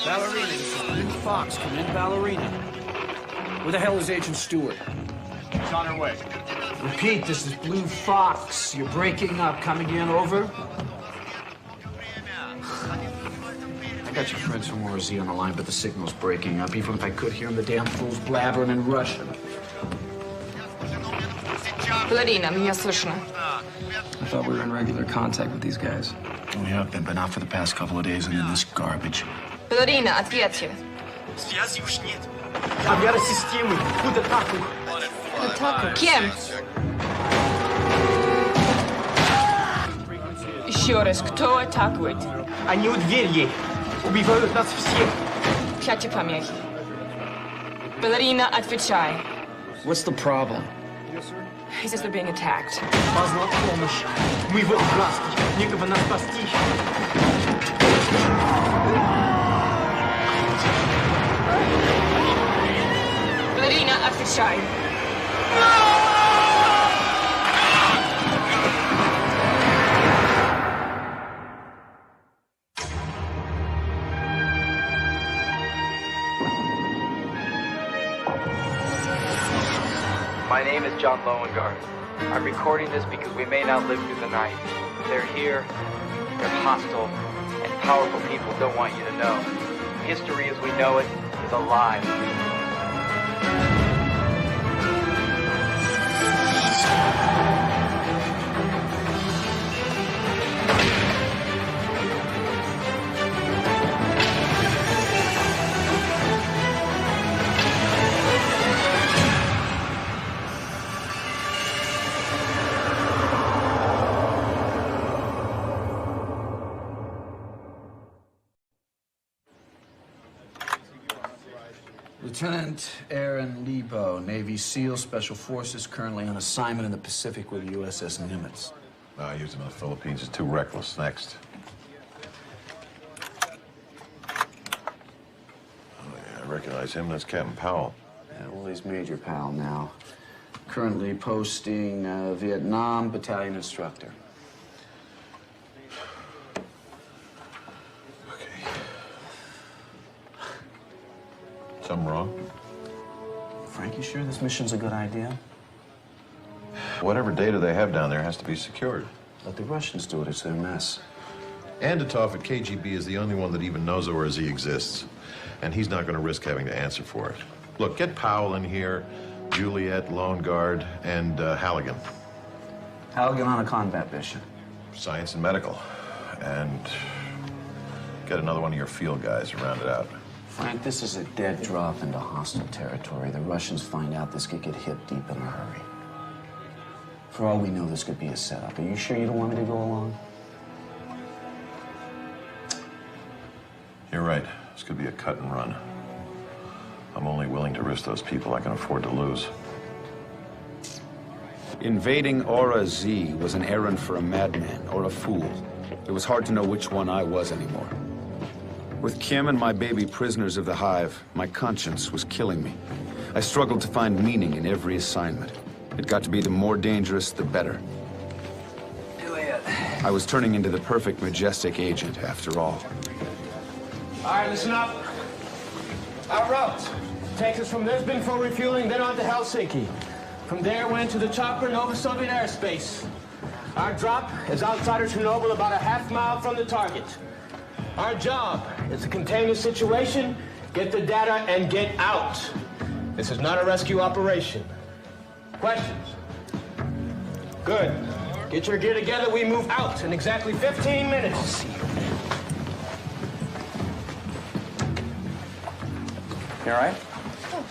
Ballerina, this is Blue Fox. Come in, Ballerina. Where the hell is Agent Stewart? She's on her way. Repeat, this is Blue Fox. You're breaking up. Coming in, over? I got your friends from ORZ on the line, but the signal's breaking up. Even if I could hear them, the damn fool's blabbering in Russian. Ballerina, меня слышно. I thought we were in regular contact with these guys. We have been, but not for the past couple of days, and then this garbage. Балерина, ответьте. Связи уж нет. Объявы системы. Тут атаку. Атаку? Кем? Еще раз, кто атакует? Они у двери. Убивают нас всех. Пятьте помехи. Балерина, отвечай. What's the problem? He says we're being attacked. Поздно помощь. Мы в власти. Некого нас спасти. Балерина, отвечай. My name is John Lowengarth. I'm recording this because we may not live through the night. They're here, they're hostile, and powerful people don't want you to know. History as we know it is a lie. Lieutenant Aaron Lebo, Navy SEAL Special Forces, currently on assignment in the Pacific with the USS Nimitz. I used him in the Philippines. It's too reckless. Next. Oh, yeah, I recognize him. That's Captain Powell. Yeah, well, he's Major Powell now. Currently posting Vietnam Battalion Instructor. Something wrong? Frank, you sure this mission's a good idea? Whatever data they have down there has to be secured. Let the Russians do it. It's their mess. Anditov at KGB is the only one that even knows ORZ exists. And he's not going to risk having to answer for it. Look, get Powell in here, Juliet, Lone Guard, and Halligan. Halligan on a combat mission. Science and medical. And get another one of your field guys to round it out. Frank, this is a dead drop into hostile territory. The Russians find out this could get hit deep in a hurry. For all we know, this could be a setup. Are you sure you don't want me to go along? You're right. This could be a cut and run. I'm only willing to risk those people I can afford to lose. Invading Aura Z was an errand for a madman or a fool. It was hard to know which one I was anymore. With Kim and my baby prisoners of the Hive, my conscience was killing me. I struggled to find meaning in every assignment. It got to be the more dangerous, the better. Juliet. I was turning into the perfect majestic agent, after all. All right, listen up. Our route takes us from Lisbon for refueling, then on to Helsinki. From there, we're into the chopper and over Soviet airspace. Our drop is outside of Chernobyl, about a half mile from the target. Our job is to contain the situation, get the data, and get out. This is not a rescue operation. Questions? Good. Get your gear together, we move out in exactly 15 minutes. I'll see you. You all right? Oh,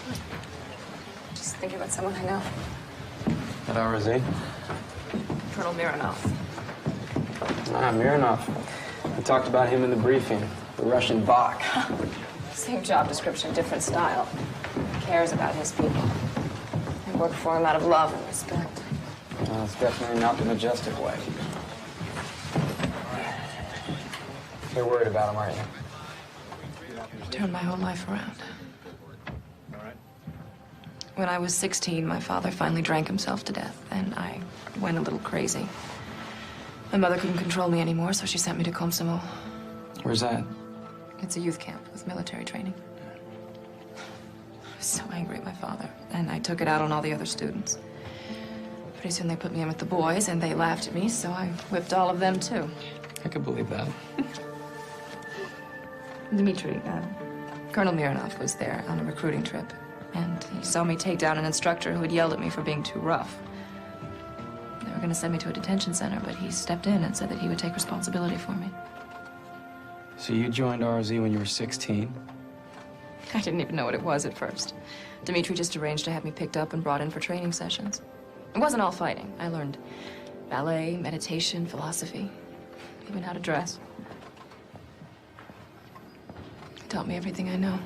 just thinking about someone I know. At ORZ? Colonel Mironov. Ah, Mironov. We talked about him in the briefing. The Russian Bach. Same job description, different style. He cares about his people. They work for him out of love and respect. Well, it's definitely not the majestic way. You're worried about him, aren't you? Turned my whole life around. When I was 16, my father finally drank himself to death, and I went a little crazy. My mother couldn't control me anymore, so she sent me to Komsomol. Where's that? It's a youth camp with military training. I was so angry at my father, and I took it out on all the other students. Pretty soon they put me in with the boys, and they laughed at me, so I whipped all of them, too. I could believe that. Dmitri, Colonel Mironov was there on a recruiting trip, and he saw me take down an instructor who had yelled at me for being too rough. They were going to send me to a detention center, but he stepped in and said that he would take responsibility for me. So you joined RZ when you were 16? I didn't even know what it was at first. Dmitri just arranged to have me picked up and brought in for training sessions. It wasn't all fighting. I learned ballet, meditation, philosophy, even how to dress. He taught me everything I know.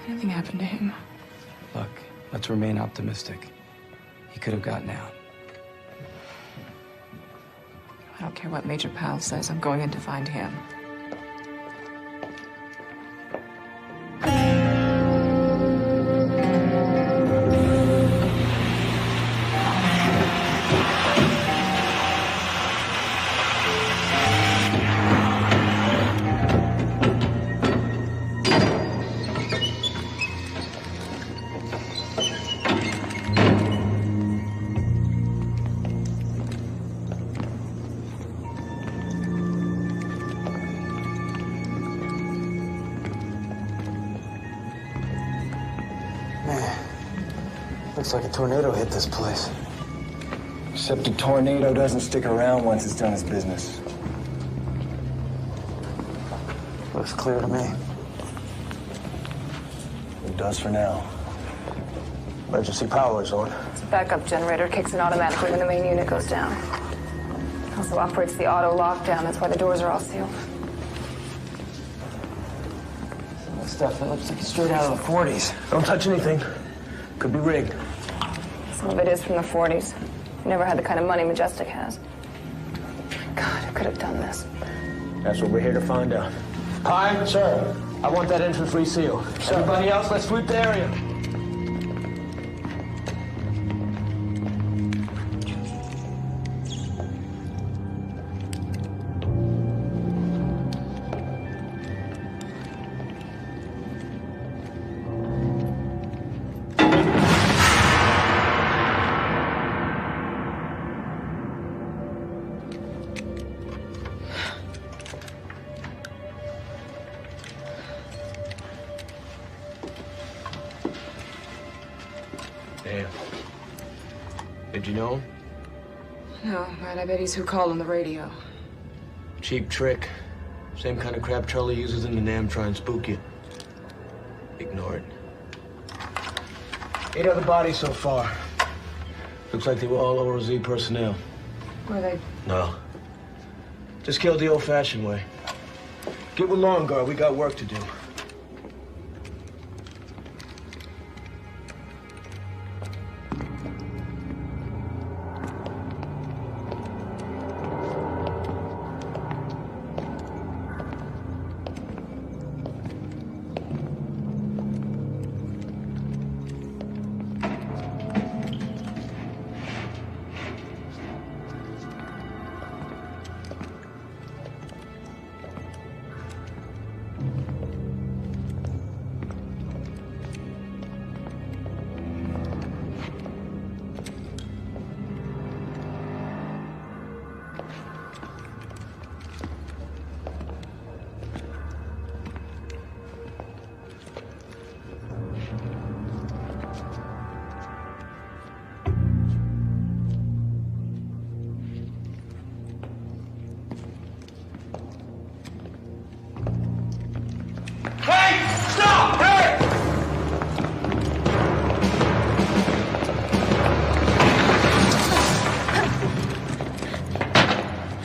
If anything happened to him. Look, let's remain optimistic. He could have gotten out. I don't care what Major Powell says. I'm going in to find him. Looks like a tornado hit this place. Except a tornado doesn't stick around once it's done its business. Looks clear to me. It does for now. Emergency power is on. It's a backup generator, kicks in automatically when the main unit goes down. Also operates the auto lockdown. That's why the doors are all sealed. That stuff, it looks like it's straight out of the 40s. Don't touch anything. Could be rigged. Some of it is from the 40s. Never had the kind of money Majestic has. God, who could have done this? That's what we're here to find out. Hi, Sir. I want that entrance resealed. Sir. Everybody else, let's sweep the area. Damn. Did you know him? No, but I bet he's who called on the radio. Cheap trick. Same kind of crap Charlie uses in the NAM try and spook you. Ignore it. 8 other bodies so far. Looks like they were all ORZ personnel. Were they? No. Just killed the old-fashioned way. Get with Lawn Guard. We got work to do.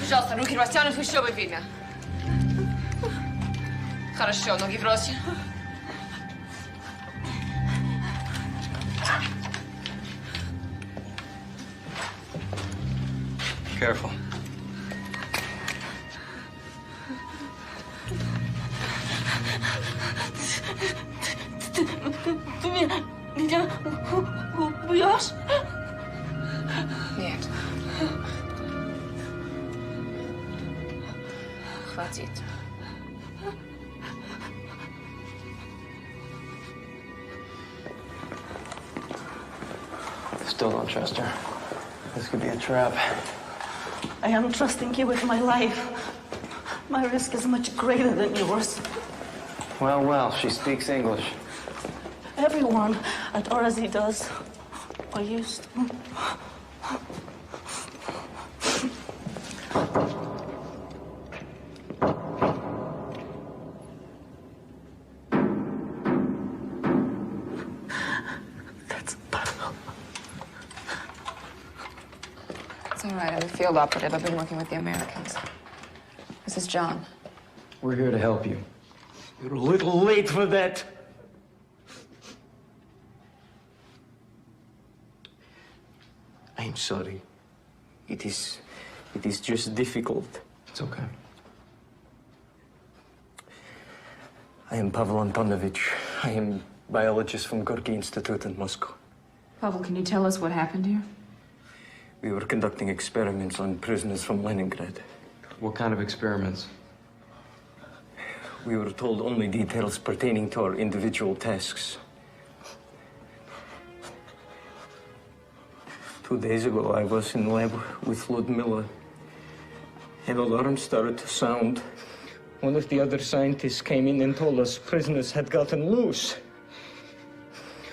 Пожалуйста, руки растянуты, чтобы видно. Хорошо, ноги брось. Careful. Ты меня убьешь? Нет. хватит. Still don't trust her. This could be a trap. I am trusting you with my life. My risk is much greater than yours. Well, well, she speaks English. Everyone at RZ does. Or used to. It's all right. I'm a field operative. I've been working with the Americans. This is John. We're here to help you. You're a little late for that. I'm sorry. It is just difficult. It's okay. I am Pavel Antonovich. I am biologist from Gorky Institute in Moscow. Pavel, can you tell us what happened here? We were conducting experiments on prisoners from Leningrad. What kind of experiments? We were told only details pertaining to our individual tasks. 2 days ago, I was in lab with Ludmilla. An alarm started to sound. One of the other scientists came in and told us prisoners had gotten loose.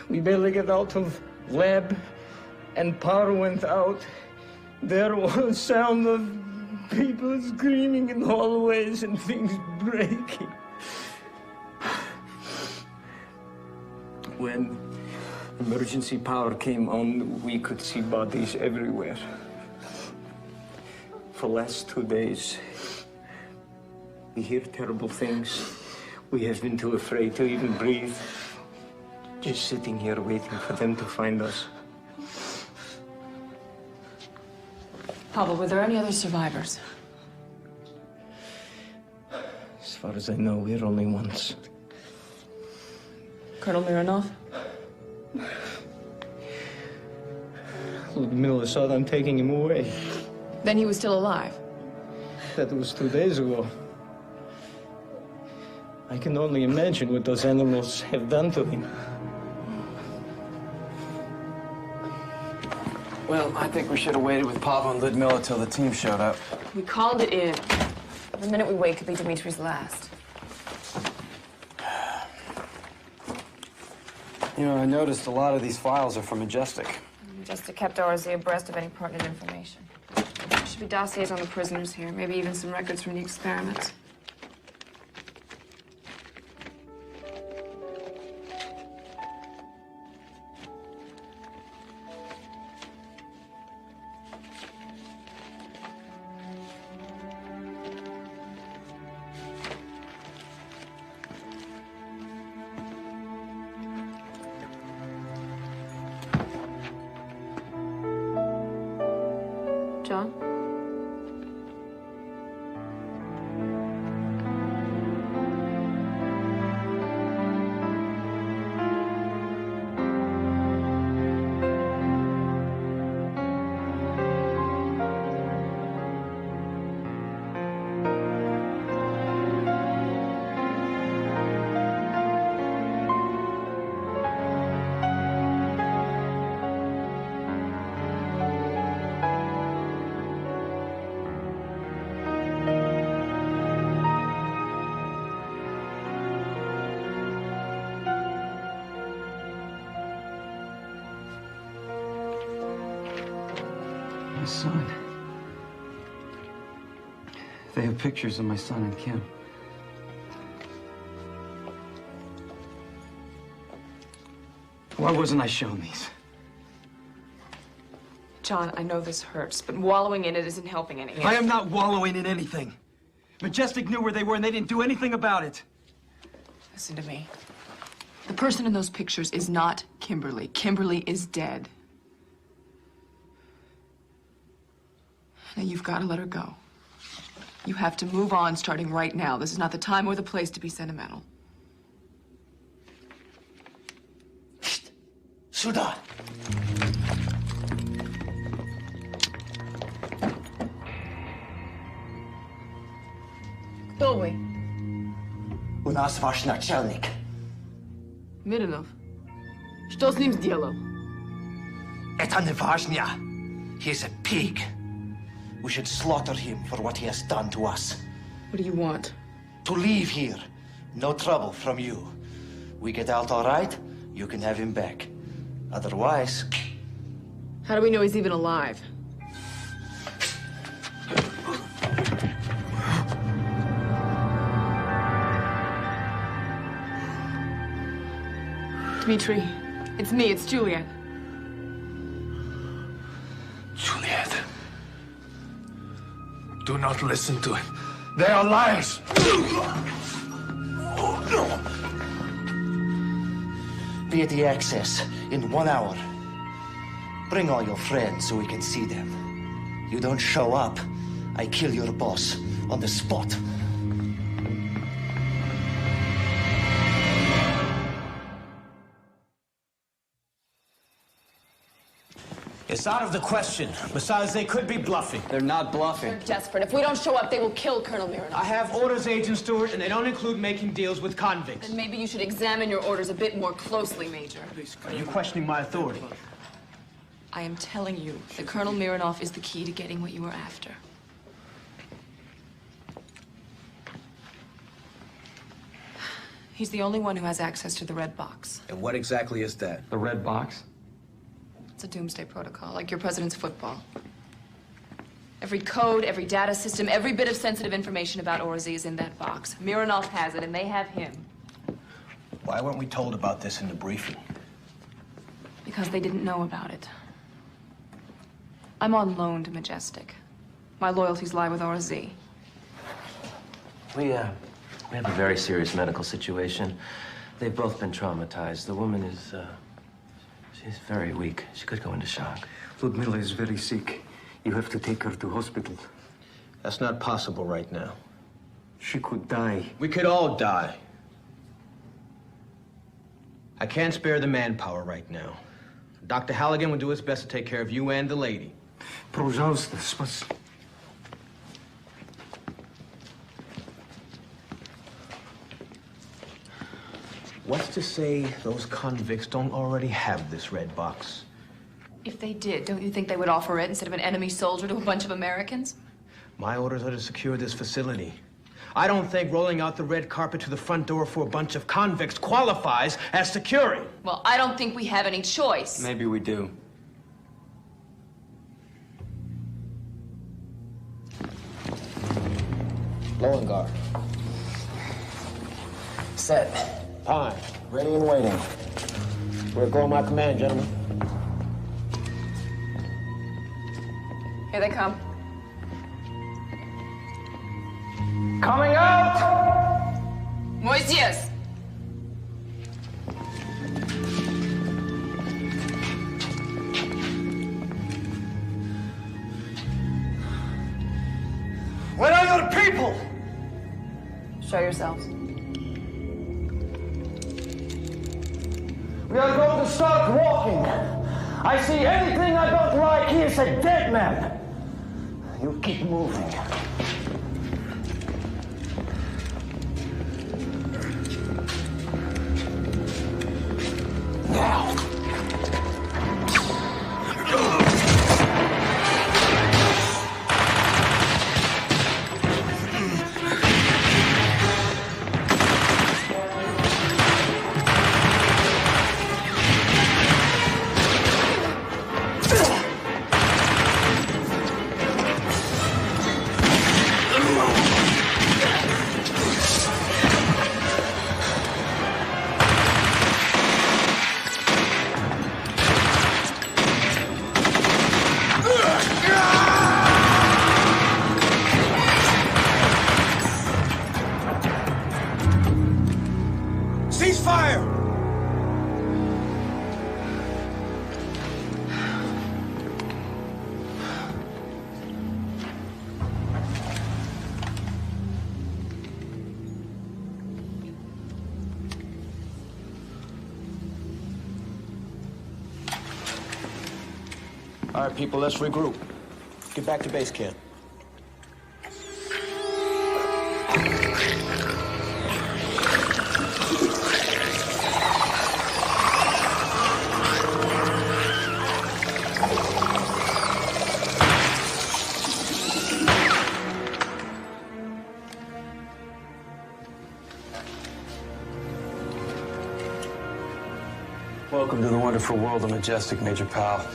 We barely got out of lab and power went out. There was sound of people screaming in hallways and things breaking. When emergency power came on, we could see bodies everywhere. For the last 2 days, we hear terrible things. We have been too afraid to even breathe. Just sitting here waiting for them to find us. Pavel, were there any other survivors? As far as I know, we're only ones. Colonel Mironov? Ludmilla saw them taking him away. Then he was still alive. That was 2 days ago. I can only imagine what those animals have done to him. Well, I think we should have waited with Pavel and Ludmilla till the team showed up. We called it in. The minute we wait could be Dimitri's last. You know, I noticed a lot of these files are from Majestic. Just to kept RZ abreast of any pertinent information. There should be dossiers on the prisoners here, maybe even some records from the experiments. John? My son. They have pictures of my son and Kim. Why wasn't I shown these? John, I know this hurts, but wallowing in it isn't helping any. I am not wallowing in anything. Majestic knew where they were and they didn't do anything about it. Listen to me. The person in those pictures is not Kimberly. Kimberly is dead. Now, you've got to let her go. You have to move on starting right now. This is not the time or the place to be sentimental. Сюда! Кто нас ваш начальник. Mironov. Что с ним сделал? Это не важно. He's a pig. We should slaughter him for what he has done to us. What do you want? To leave here. No trouble from you. We get out all right, you can have him back. Otherwise... How do we know he's even alive? Dmitri, it's me, it's Juliet. Juliet. Do not listen to him. They are lies. Be at the access in 1 hour. Bring all your friends so we can see them. You don't show up, I kill your boss on the spot. It's out of the question. Besides, they could be bluffing. They're not bluffing. They're desperate. If we don't show up, they will kill Colonel Mironov. I have orders, Agent Stewart, and they don't include making deals with convicts. Then maybe you should examine your orders a bit more closely, Major. Are you questioning my authority? I am telling you that Colonel Mironov is the key to getting what you were after. He's the only one who has access to the red box. And what exactly is that? The red box? It's a doomsday protocol, like your president's football. Every code, every data system, every bit of sensitive information about Orzi is in that box. Mironov has it, and they have him. Why weren't we told about this in the briefing? Because they didn't know about it. I'm on loan to Majestic. My loyalties lie with Orzi. We have a very serious medical situation. They've both been traumatized. The woman is, she's very weak. She could go into shock. Ludmila is very sick. You have to take her to hospital. That's not possible right now. She could die. We could all die. I can't spare the manpower right now. Dr. Halligan will do his best to take care of you and the lady. Пожалуйста, спас. What's to say those convicts don't already have this red box? If they did, don't you think they would offer it instead of an enemy soldier to a bunch of Americans? My orders are to secure this facility. I don't think rolling out the red carpet to the front door for a bunch of convicts qualifies as securing. Well, I don't think we have any choice. Maybe we do. Lowengar. Set. Time. Ready and waiting. We're going my command, gentlemen. Here they come. Coming out! Moises! Where are your people? Show yourselves. We are going to start walking. I see anything I don't like, he is a dead man. You keep moving. Now. All right, people, let's regroup. Get back to base camp. Welcome to the wonderful world of Majestic, Major Powell.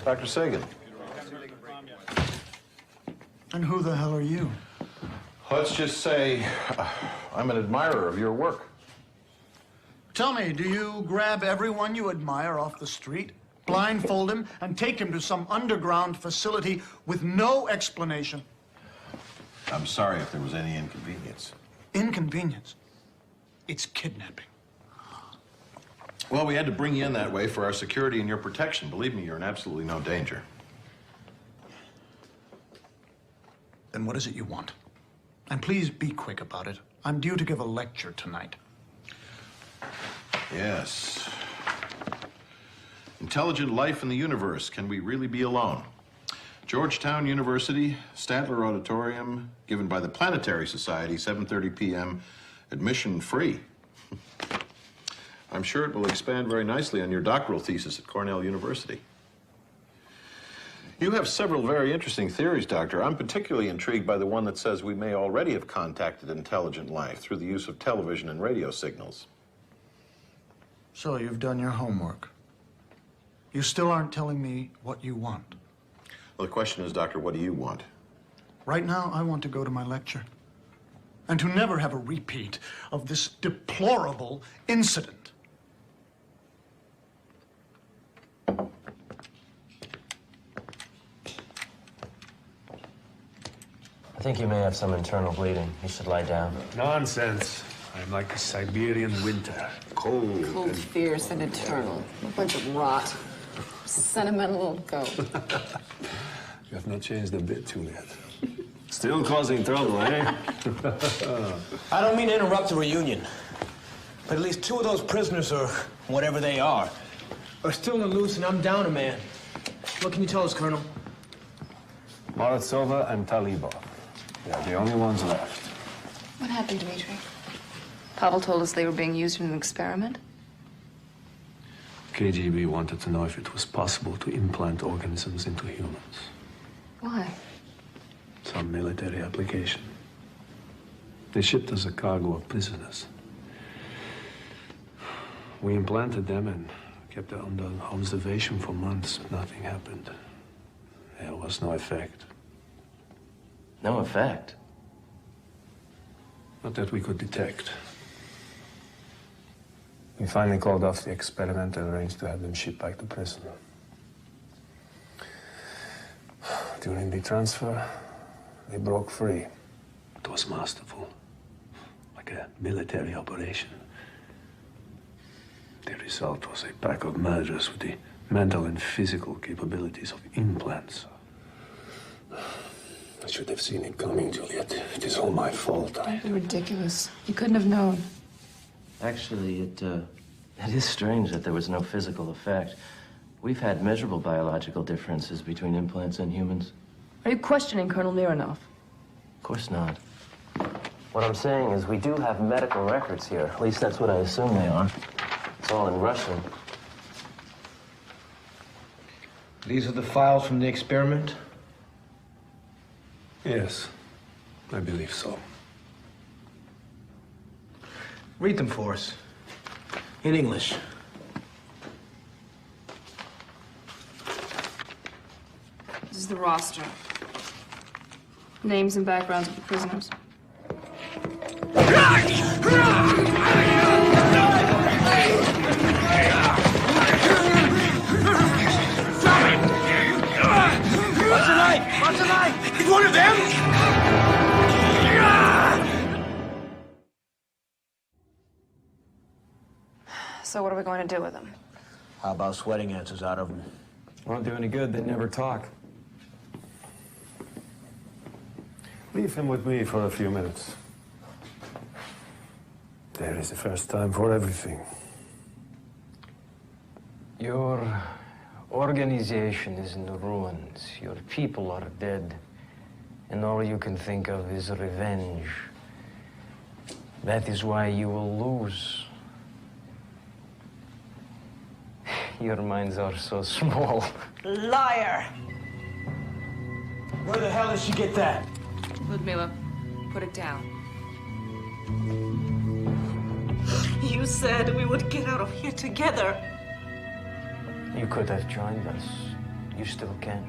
Dr. Sagan. And who the hell are you? Let's just say I'm an admirer of your work. Tell me, do you grab everyone you admire off the street, blindfold him, and take him to some underground facility with no explanation? I'm sorry if there was any inconvenience. Inconvenience? It's kidnapping. Well, we had to bring you in that way for our security and your protection. Believe me, you're in absolutely no danger. Then what is it you want? And please be quick about it. I'm due to give a lecture tonight. Yes. Intelligent life in the universe. Can we really be alone? Georgetown University, Statler Auditorium, given by the Planetary Society, 7:30 p.m., admission free. I'm sure it will expand very nicely on your doctoral thesis at Cornell University. You have several very interesting theories, Doctor. I'm particularly intrigued by the one that says we may already have contacted intelligent life through the use of television and radio signals. So you've done your homework. You still aren't telling me what you want. Well, the question is, Doctor, what do you want? Right now, I want to go to my lecture. And to never have a repeat of this deplorable incident. I think you may have some internal bleeding. You should lie down. Nonsense. I'm like a Siberian winter. Cold. Cold, fierce, and eternal. A bunch of rot. Sentimental little goat. You have not changed a bit, Juliet. Still causing trouble, eh? I don't mean to interrupt the reunion, but at least two of those prisoners, or whatever they are still on the loose, and I'm down a man. What can you tell us, Colonel? Morozova and Talibov. They are the only ones left. What happened, Dmitri? Pavel told us they were being used in an experiment. KGB wanted to know if it was possible to implant organisms into humans. Why? Some military application. They shipped us a cargo of prisoners. We implanted them and kept them under observation for months. Nothing happened. There was no effect. No effect? Not that we could detect. We finally called off the experiment and arranged to have them shipped back to prison. During the transfer, they broke free. It was masterful, like a military operation. The result was a pack of murderers with the mental and physical capabilities of implants. I should have seen it coming, Juliet. It is all my fault. Ridiculous. You couldn't have known. Actually, it is strange that there was no physical effect. We've had measurable biological differences between implants and humans. Are you questioning Colonel Mironov? Of course not. What I'm saying is we do have medical records here. At least that's what I assume they are. It's all in Russian. These are the files from the experiment? Yes, I believe so. Read them for us. In English. This is the roster. Names and backgrounds of the prisoners. What's the knife? What's the knife? It's one of them? So what are we going to do with them? How about sweating answers out of them? Won't do any good. They never talk. Leave him with me for a few minutes. There is a first time for everything. Your organization is in ruins. Your people are dead. And all you can think of is revenge. That is why you will lose. Your minds are so small. Liar! Where the hell did she get that? Ludmila, put it down. You said we would get out of here together. You could have joined us. You still can.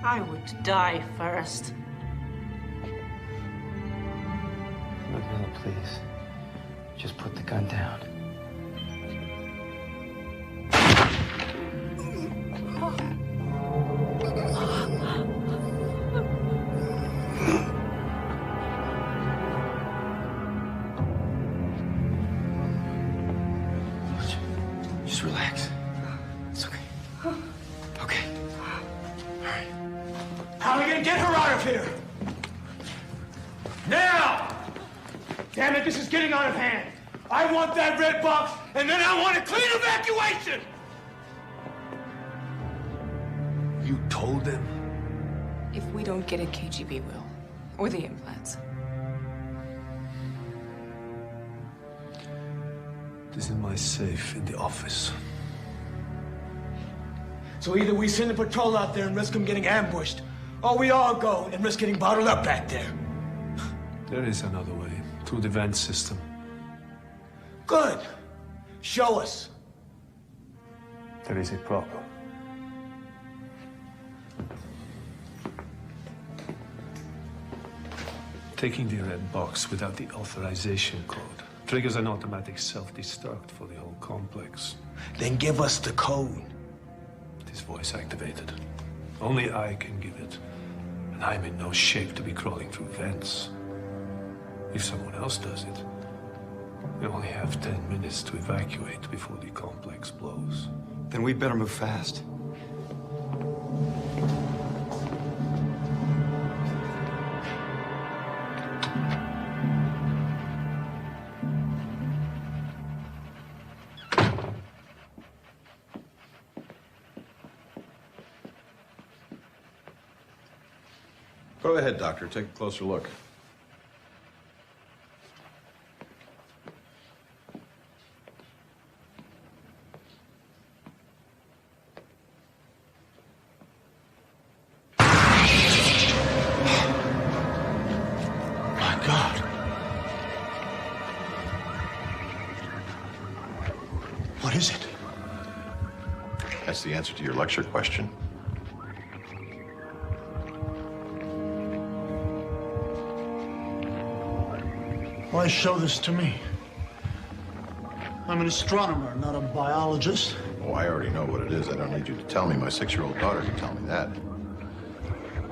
I would die first. Ludmila, please. Just put the gun down. Just relax. It's okay. Okay. How are we gonna get her out of here? Now! Damn it, this is getting out of hand. I want that red box, and then I want a clean evacuation! You told them? If we don't get it, KGB will. Or the implants. This is my safe in the office. So either we send the patrol out there and risk them getting ambushed, or we all go and risk getting bottled up back there. There is another way, through the vent system. Good. Show us. There is a problem. Taking the red box without the authorization code triggers an automatic self-destruct for the whole complex. Then give us the code. It is voice activated. Only I can give it. And I'm in no shape to be crawling through vents. If someone else does it, we only have 10 minutes to evacuate before the complex blows. Then we better move fast. Go ahead, Doctor. Take a closer look. My God. What is it? That's the answer to your lecture question. Why show this to me? I'm an astronomer, not a biologist. Oh, I already know what it is. I don't need you to tell me. My 6-year-old daughter can tell me that.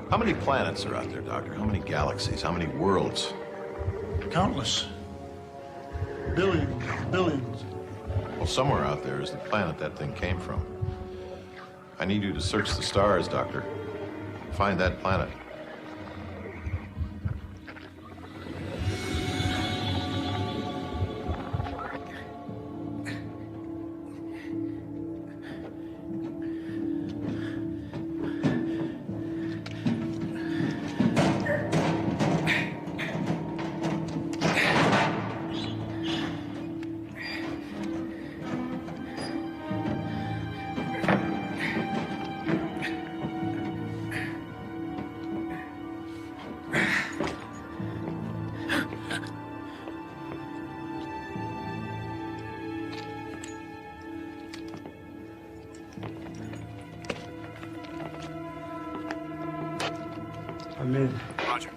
How many planets are out there, Doctor? How many galaxies? How many worlds? Countless. Billions, billions. Well, somewhere out there is the planet that thing came from. I need you to search the stars, Doctor. Find that planet. I'm in. Roger.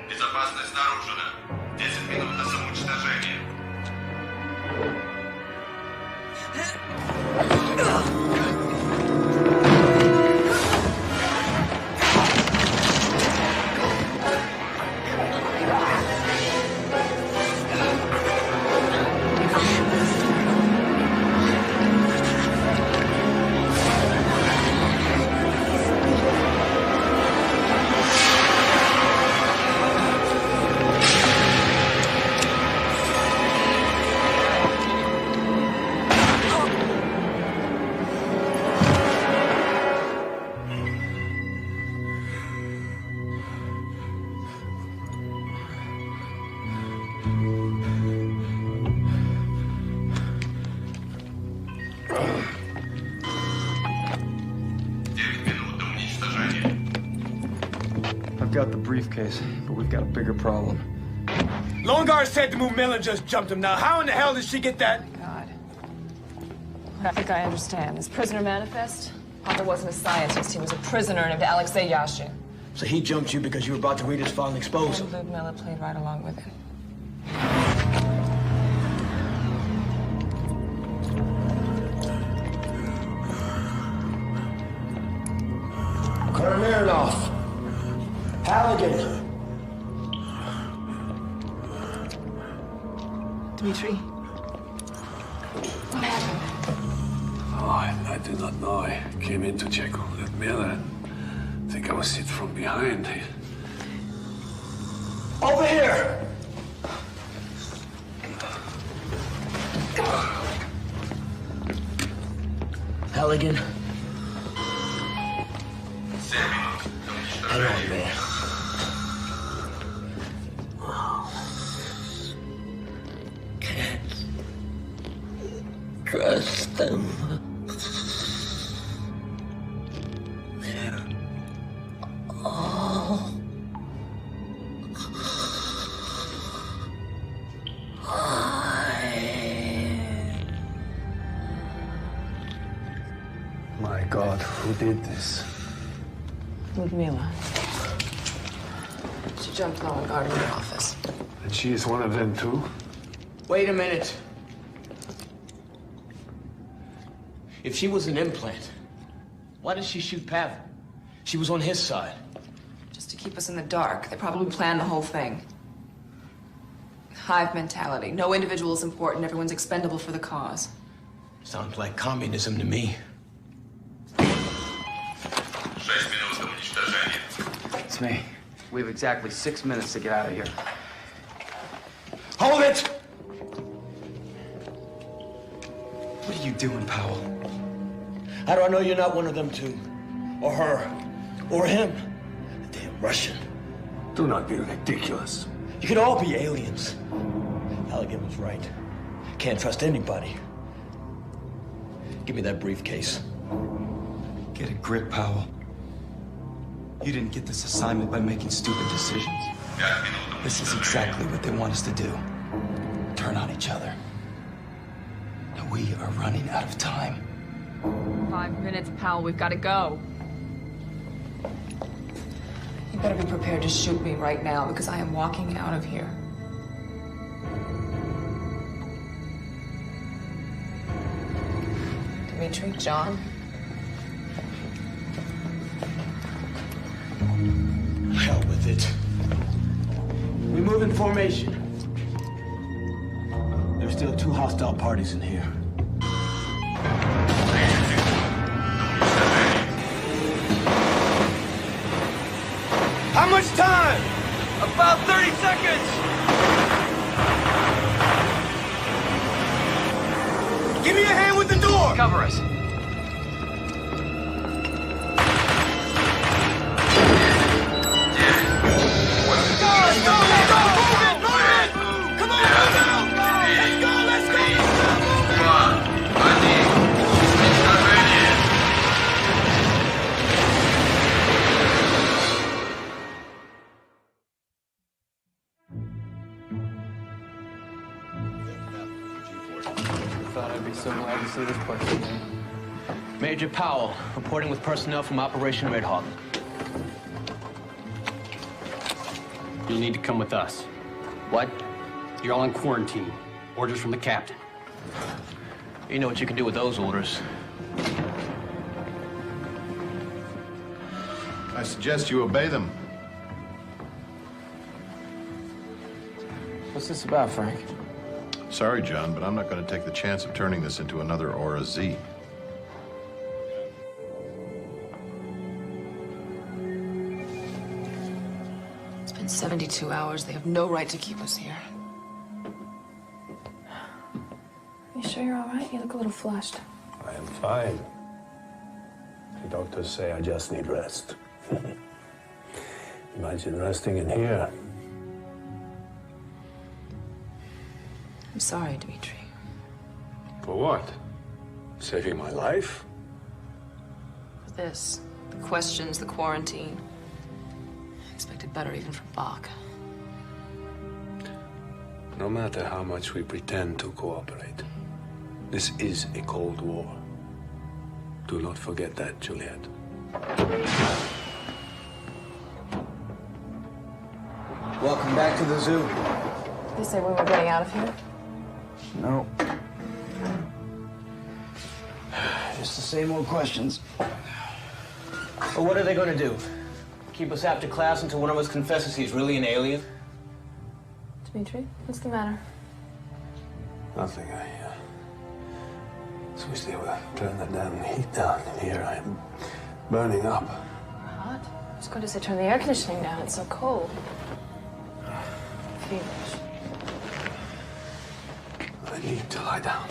Безопасность нарушена. 10 минут до самоуничтожения. the briefcase, but we've got a bigger problem. Lowengar said to move Mill and just jumped him. Now, how in the hell did she get that? God. I think I understand. This prisoner manifest? Papa wasn't a scientist. He was a prisoner named Alexei Yashin. So he jumped you because you were about to read his file and expose him? And Ludmilla played right along with him. Colonel Mironov. Halligan. Dmitri? What happened? Oh, I do not know. I came in to check on that Miller. I think I was hit from behind. Over here! Halligan. Hang on, man. Can't trust them. They're all My God, who did this? Ludmilla. She jumped Lowengar in the office. And she is one of them too? Wait a minute. If she was an implant, why did she shoot Pavel? She was on his side. Just to keep us in the dark. They probably planned the whole thing. Hive mentality. No individual is important. Everyone's expendable for the cause. Sounds like communism to me. It's me. We have exactly 6 minutes to get out of here. Hold it! What are you doing, Powell? How do I know you're not one of them two? Or her? Or him? The damn Russian. Do not be ridiculous. You could all be aliens. Halligan was right. Can't trust anybody. Give me that briefcase. Get a grip, Powell. You didn't get this assignment by making stupid decisions. This is exactly what they want us to do. Turn on each other. And we are running out of time. 5 minutes, pal. We've got to go. You better be prepared to shoot me right now, because I am walking out of here. Dmitri, John? Hell with it. We move in formation. There's still 2 hostile parties in here. How much time? About 30 seconds! Give me a hand with the door! Cover us. Thought I'd be so glad to see this place again. Major Powell, reporting with personnel from Operation Red Hawk. You'll need to come with us. What? You're all in quarantine. Orders from the captain. You know what you can do with those orders. I suggest you obey them. What's this about, Frank? Sorry, John, but I'm not going to take the chance of turning this into another Aura Z. It's been 72 hours. They have no right to keep us here. You sure you're all right? You look a little flushed. I am fine. The doctors say I just need rest. Imagine resting in here. I'm sorry, Dmitri. For what? Saving my life? For this. The questions, the quarantine. expected better even from Bach. No matter how much we pretend to cooperate, this is a Cold War. Do not forget that, Juliet. Welcome back to the zoo. Did they say when we're getting out of here? No. Just the same old questions. Well, what are they going to do? Keep us after class until one of us confesses he's really an alien? Dmitri, what's the matter? Nothing. I wish they would turn that damn heat down in here. I am burning up. Hot? I was going to say turn the air conditioning down. It's so cold. Feverish. I need to lie down.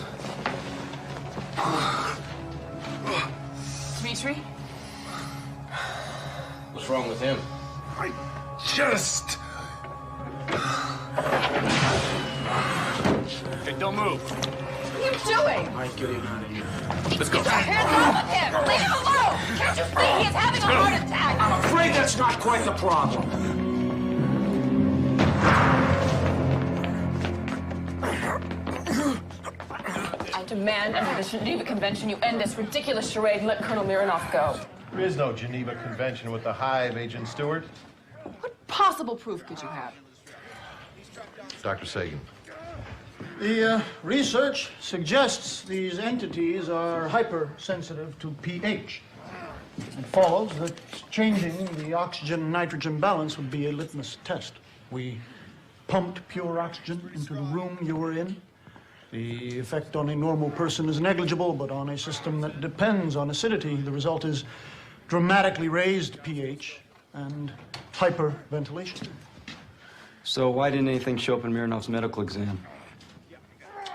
Dmitri? What's wrong with him? I just... Hey, don't move. What are you doing? All right, get him out of here. Let's go. Hands off of him! Leave him alone! Can't you see he is having a heart attack? I'm afraid that's not quite the problem. I demand under the Geneva Convention you end this ridiculous charade and let Colonel Mironov go. There is no Geneva Convention with the Hive, Agent Stewart. What possible proof could you have? Dr. Sagan. The research suggests these entities are hypersensitive to pH. It follows that changing the oxygen-nitrogen balance would be a litmus test. We pumped pure oxygen into the room you were in. The effect on a normal person is negligible, but on a system that depends on acidity, the result is dramatically raised pH and hyperventilation. So why didn't anything show up in Mironov's medical exam?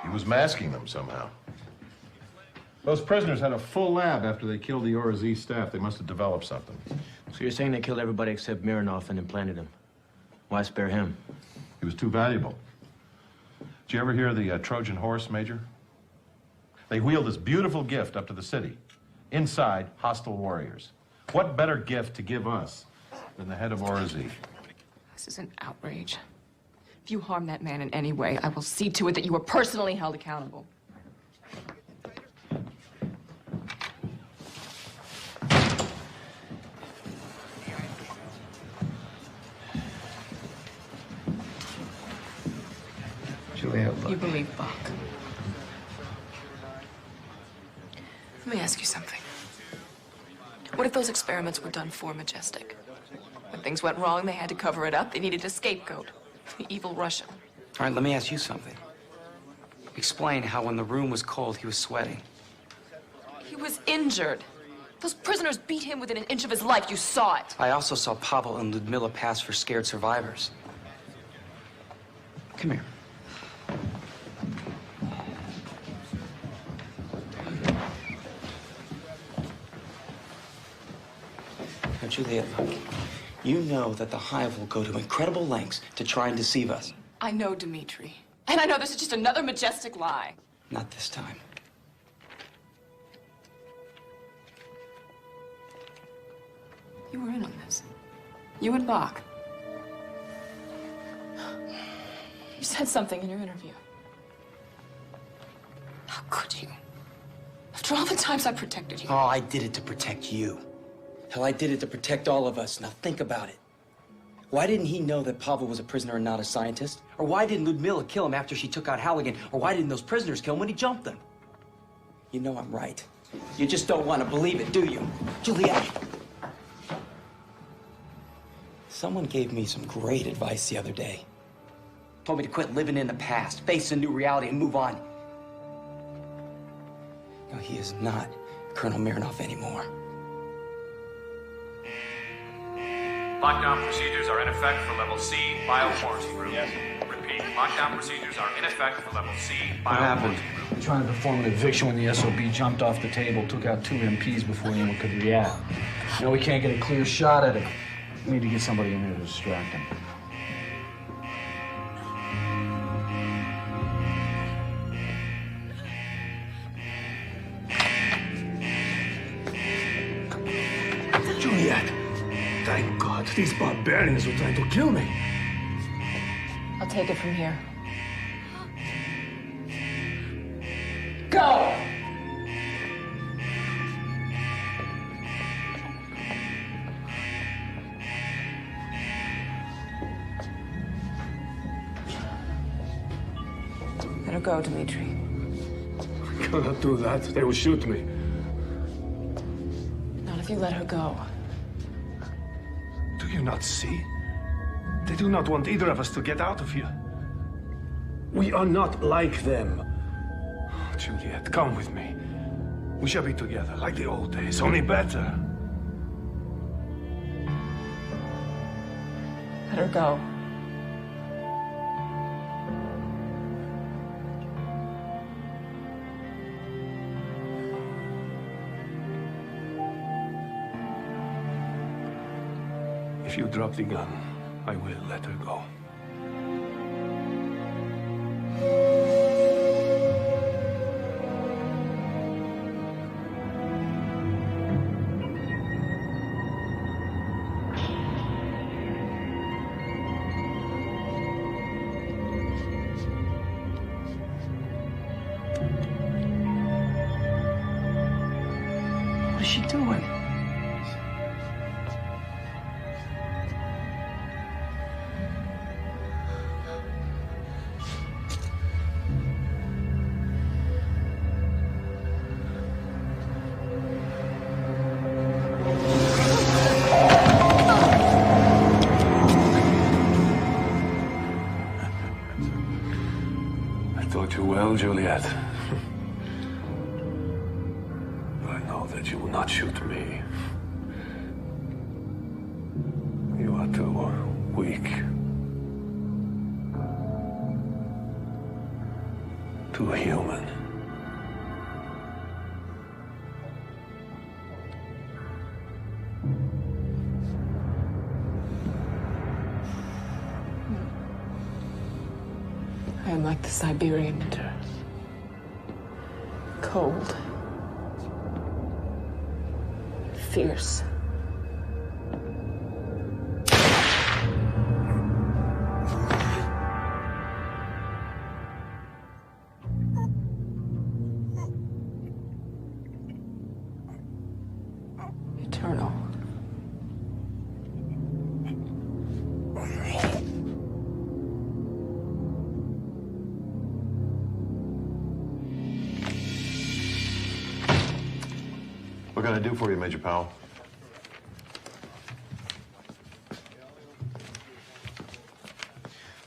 He was masking them somehow. Those prisoners had a full lab after they killed the Aura Z staff. They must have developed something. So you're saying they killed everybody except Mironov and implanted him? Why spare him? He was too valuable. Did you ever hear the Trojan horse, Major? They wheeled this beautiful gift up to the city. Inside, hostile warriors. What better gift to give us than the head of Aura Z? This is an outrage. If you harm that man in any way, I will see to it that you are personally held accountable. Juliet, look. You believe Bach. Let me ask you something. What if those experiments were done for Majestic? When things went wrong, they had to cover it up. They needed a scapegoat. The evil Russian. All right, let me ask you something. Explain how when the room was cold, he was sweating. He was injured. Those prisoners beat him within an inch of his life. You saw it. I also saw Pavel and Ludmila pass for scared survivors. Come here. Now, Juliet, look. You know that the Hive will go to incredible lengths to try and deceive us. I know, Dmitri. And I know this is just another Majestic lie. Not this time. You were in on this. You and Bach. You said something in your interview. How could you? After all the times I protected you. Oh, I did it to protect you. Hell, I did it to protect all of us. Now think about it. Why didn't he know that Pavel was a prisoner and not a scientist? Or why didn't Ludmila kill him after she took out Halligan? Or why didn't those prisoners kill him when he jumped them? You know I'm right. You just don't want to believe it, do you? Juliet! Someone gave me some great advice the other day. Told me to quit living in the past, face a new reality, and move on. No, he is not Colonel Mironov anymore. Lockdown procedures are in effect for level C, bio-quarantine room. Yes. Repeat, lockdown procedures are in effect for level C, bio-quarantine room. We're trying to perform an eviction when the SOB jumped off the table, took out 2 MPs before anyone could react. No, we can't get a clear shot at it. We need to get somebody in there to distract him. Juliet, thank God these barbarians were trying to kill me. I'll take it from here. Go! Let her go, Dmitri. I cannot do that. They will shoot me. Not if you let her go. Do you not see? They do not want either of us to get out of here. We are not like them. Juliet, come with me. We shall be together, like the old days, only better. Let her go. If you drop the gun, I will let her go. What is she doing? I taught you well, Juliet. I know that you will not shoot me. You are too weak. Too human. I am like the Siberian winter. Cold. Fierce. Eternal. What can I do for you, Major Powell?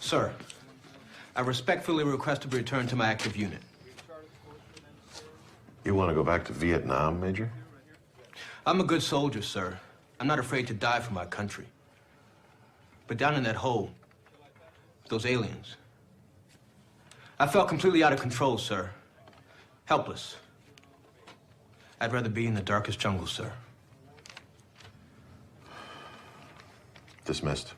Sir, I respectfully request to be returned to my active unit. You want to go back to Vietnam, Major? I'm a good soldier, sir. I'm not afraid to die for my country. But down in that hole, those aliens, I felt completely out of control, sir. Helpless. I'd rather be in the darkest jungle, sir. Dismissed.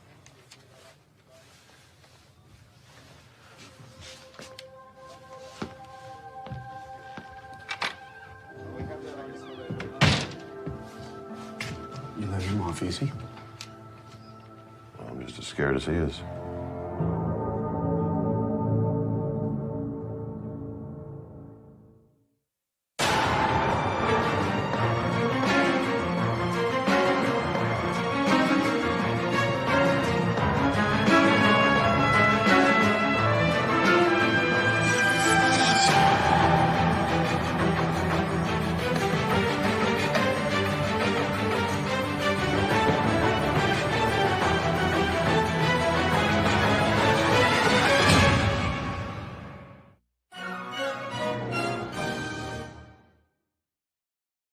You let him off easy? I'm just as scared as he is.